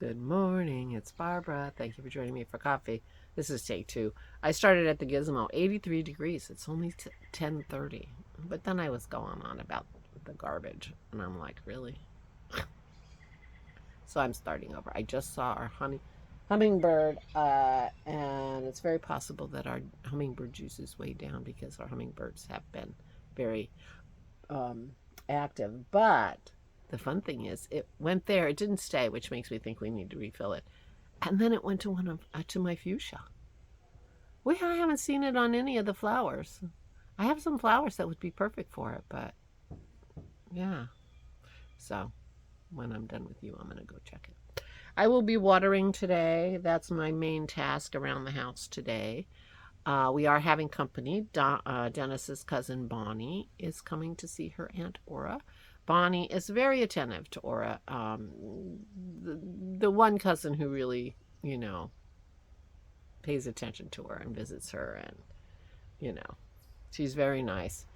Good morning, it's Barbara. Thank you for joining me for coffee. This is take two. I started at the Gizmo, 83 degrees. It's only 10:30. But then I was going on about the garbage, and I'm like, really? So I'm starting over. I just saw our hummingbird, and it's very possible that our hummingbird juice is way down because our hummingbirds have been very um, active. But the fun thing is, it went there. It didn't stay, which makes me think we need to refill it. And then it went to to my fuchsia. I haven't seen it on any of the flowers. I have some flowers that would be perfect for it, but yeah. So when I'm done with you, I'm gonna go check it. I will be watering today. That's my main task around the house today. We are having company. Dennis's cousin Bonnie is coming to see her Aunt Aura. Bonnie is very attentive to Aura. The one cousin who really, you know, pays attention to her and visits her, and, you know, she's very nice.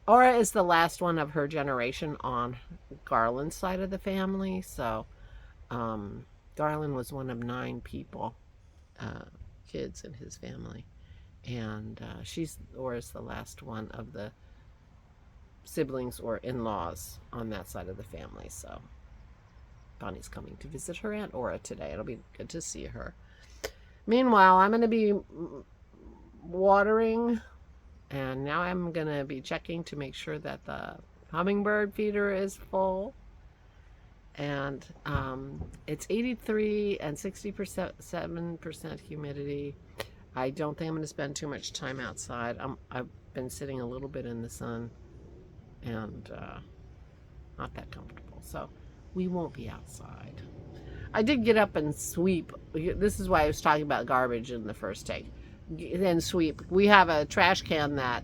Aura is the last one of her generation on Garland's side of the family. So, Garland was one of 9 people, uh, kids in his family. And Aura's the last one of the siblings or in-laws on that side of the family. So Bonnie's coming to visit her Aunt Aura today. It'll be good to see her. Meanwhile, I'm going to be watering, and now I'm going to be checking to make sure that the hummingbird feeder is full. And it's 83 and 67% humidity. I don't think I'm going to spend too much time outside. I've been sitting a little bit in the sun, and not that comfortable. So we won't be outside. I did get up and sweep. This is why I was talking about garbage in the first take. Then sweep. We have a trash can that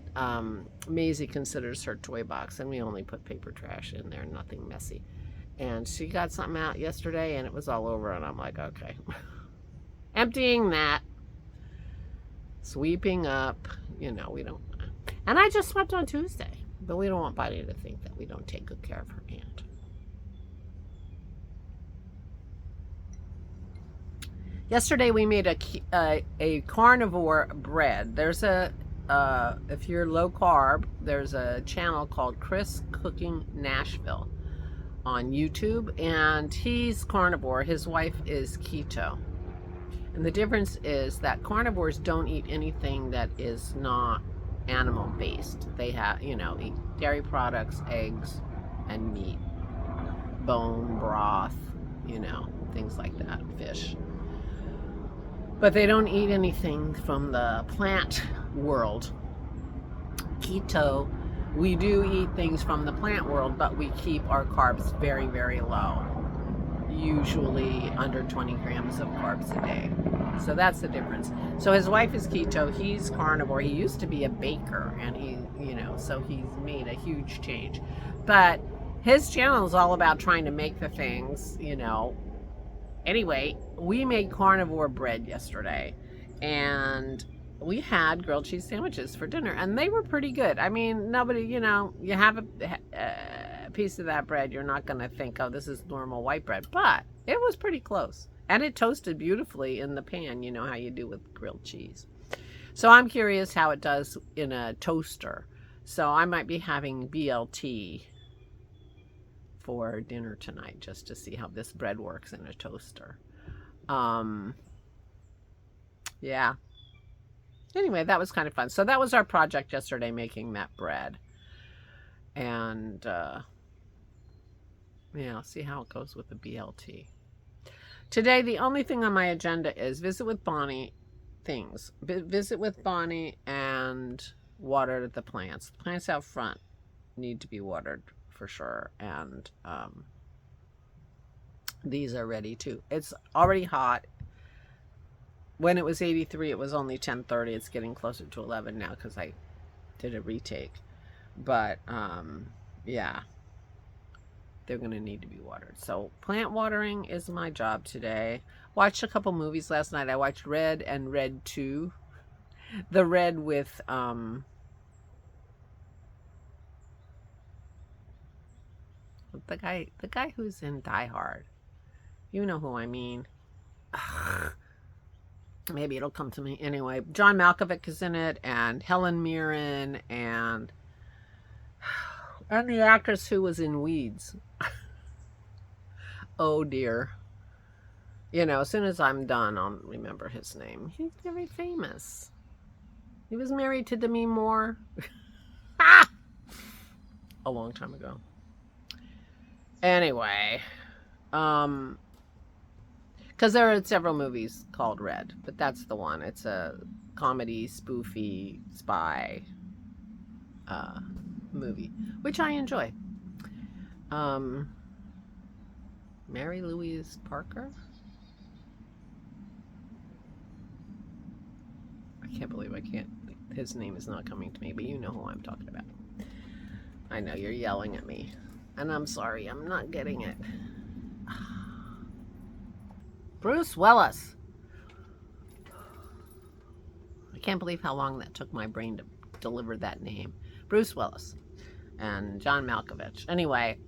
Maisie considers her toy box, and we only put paper trash in there, nothing messy. And she got something out yesterday, and it was all over, and I'm like, okay. Emptying that, sweeping up, we don't. And I just swept on Tuesday, but we don't want Bonnie to think that we don't take good care of her aunt. Yesterday we made a carnivore bread. There's if you're low carb, there's a channel called Chris Cooking Nashville on YouTube, and he's carnivore. His wife is keto. And the difference is that carnivores don't eat anything that is not animal based. They eat dairy products, eggs, and meat, bone broth, things like that, fish. But they don't eat anything from the plant world. Keto, we do eat things from the plant world, but we keep our carbs very, very low. Usually under 20 grams of carbs a day. So that's the difference. So his wife is keto, he's carnivore. He used to be a baker, and so he's made a huge change. But his channel is all about trying to make the things, Anyway, we made carnivore bread yesterday, and we had grilled cheese sandwiches for dinner, and they were pretty good. I mean, nobody, you have a piece of that bread, you're not going to think, oh, this is normal white bread, but it was pretty close. And it toasted beautifully in the pan, you know how you do with grilled cheese. So I'm curious how it does in a toaster. So I might be having BLT for dinner tonight, just to see how this bread works in a toaster. Yeah. Anyway, that was kind of fun. So that was our project yesterday, making that bread. And see how it goes with the BLT. Today, the only thing on my agenda is visit with Bonnie things. Visit with Bonnie and water the plants. The plants out front need to be watered for sure. And these are ready too. It's already hot. When it was 83, it was only 10:30. It's getting closer to 11 now because I did a retake. But yeah, they're going to need to be watered. So plant watering is my job today. Watched a couple movies last night. I watched Red and Red 2. The Red with the guy who's in Die Hard. You know who I mean. Maybe it'll come to me. Anyway, John Malkovich is in it, and Helen Mirren, and the actress who was in Weeds. Oh dear. You know, as soon as I'm done, I'll remember his name. He's very famous. He was married to Demi Moore. A long time ago. Anyway, because there are several movies called Red, but that's the one. It's a comedy, spoofy, spy movie, which I enjoy. Mary Louise Parker? I can't believe his name is not coming to me, but you know who I'm talking about. I know you're yelling at me, and I'm sorry, I'm not getting it. Bruce Willis. I can't believe how long that took my brain to deliver that name. Bruce Willis and John Malkovich. Anyway,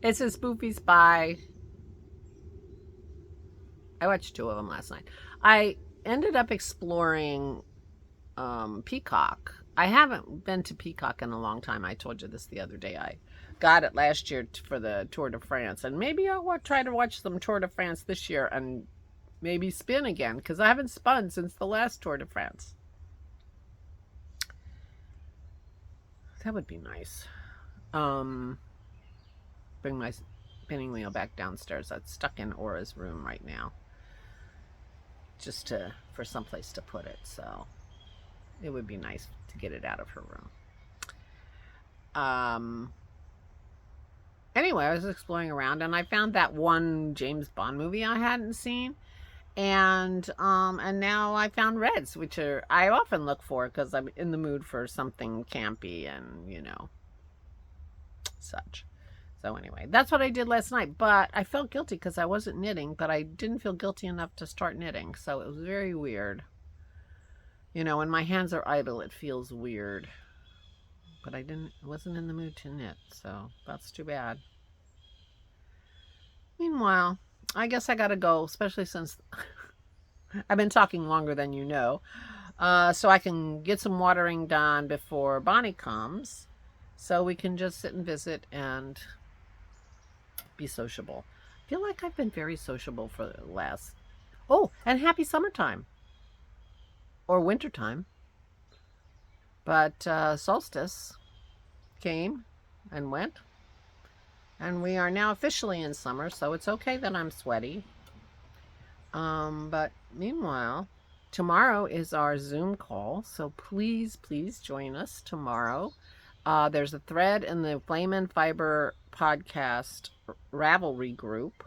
it's a spoofy spy. I watched 2 of them last night. I ended up exploring Peacock. I haven't been to Peacock in a long time. I told you this the other day. I got it last year for the Tour de France, and maybe I'll try to watch some Tour de France this year and maybe spin again, because I haven't spun since the last Tour de France. That would be nice. Bring my spinning wheel back downstairs. That's stuck in Aura's room right now, just for someplace to put it. So it would be nice to get it out of her room. Anyway, I was exploring around, and I found that one James Bond movie I hadn't seen, and now I found Reds, which I often look for because I'm in the mood for something campy and, you know, such. So anyway, that's what I did last night, but I felt guilty because I wasn't knitting, but I didn't feel guilty enough to start knitting, so it was very weird. You know, when my hands are idle, it feels weird. But I wasn't in the mood to knit, so that's too bad. Meanwhile, I guess I gotta go, especially since I've been talking longer than you know, so I can get some watering done before Bonnie comes, so we can just sit and visit and be sociable. I feel like I've been very sociable for the last... Oh, and happy summertime. Or wintertime. But solstice came and went. And we are now officially in summer, so it's okay that I'm sweaty. But meanwhile, tomorrow is our Zoom call, so please join us tomorrow. There's a thread in the Flame and Fiber podcast Ravelry group.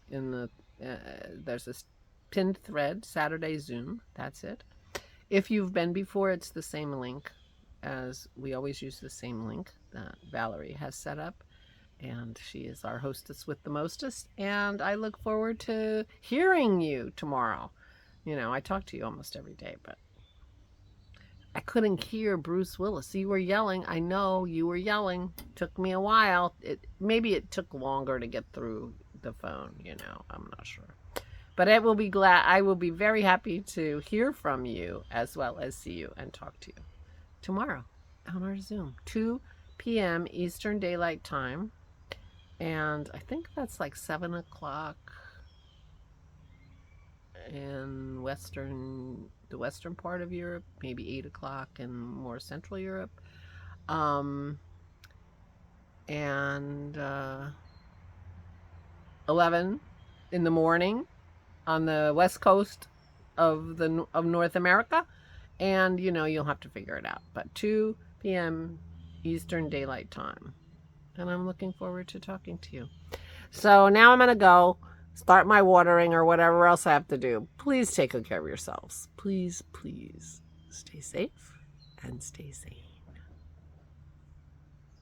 There's this pinned thread, Saturday Zoom. That's it. If you've been before, it's the same link, as we always use the same link that Valerie has set up. And she is our hostess with the mostest. And I look forward to hearing you tomorrow. You know, I talk to you almost every day, but I couldn't hear Bruce Willis. You were yelling. I know you were yelling. Took me a while. Maybe it took longer to get through the phone, you know. I'm not sure. But I will be very happy to hear from you, as well as see you and talk to you tomorrow on our Zoom, 2 p.m. Eastern Daylight Time. And I think that's like 7 o'clock in the western part of Europe, maybe 8 o'clock in more Central Europe. And 11 in the morning on the west coast of North America, and you know, you'll have to figure it out. But 2 p.m. Eastern Daylight Time, and I'm looking forward to talking to you. So now I'm gonna go start my watering or whatever else I have to do. Please take good care of yourselves. Please stay safe and stay sane.